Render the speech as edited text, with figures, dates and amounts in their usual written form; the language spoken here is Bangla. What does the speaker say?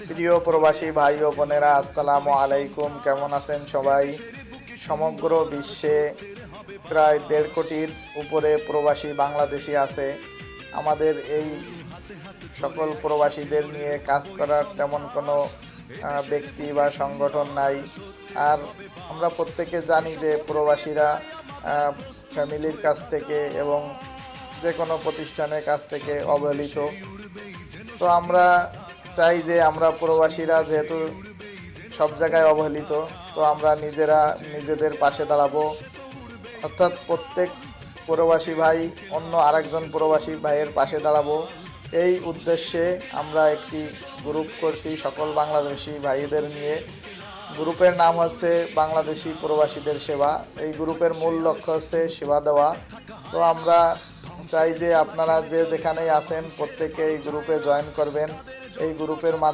প্রিয় প্রবাসী ভাই ও বোনেরা, আসসালামু আলাইকুম। কেমন আছেন সবাই? সমগ্র বিশ্বে প্রায় 1.5 কোটির উপরে প্রবাসী বাংলাদেশি আছে। আমাদের এই সকল প্রবাসীদের নিয়ে কাজ করার তেমন কোনো ব্যক্তি বা সংগঠন নাই। আর আমরা প্রত্যেকে জানি যে প্রবাসীরা ফ্যামিলির কাছ থেকে এবং যে কোনো প্রতিষ্ঠানের কাছ থেকে অবহেলিত। তো আমরা চাই যে আমরা প্রবাসীরা যেহেতু সব জায়গায় অবহেলিত, তো আমরা নিজেরা নিজেদের পাশে দাঁড়াবো। অর্থাৎ প্রত্যেক প্রবাসী ভাই অন্য আরেকজন প্রবাসী ভাইয়ের পাশে দাঁড়াবো, এই উদ্দেশ্যে আমরা একটি গ্রুপ করছি সকল বাংলাদেশি ভাইদের নিয়ে। গ্রুপের নাম হচ্ছে বাংলাদেশি প্রবাসীদের সেবা। এই গ্রুপের মূল লক্ষ্য হচ্ছে সেবা দেওয়া। তো আমরা চাই যে আপনারা যে যেখানেই আছেন প্রত্যেকে এই গ্রুপে জয়েন করবেন। এই গ্রুপের মাধ্যমে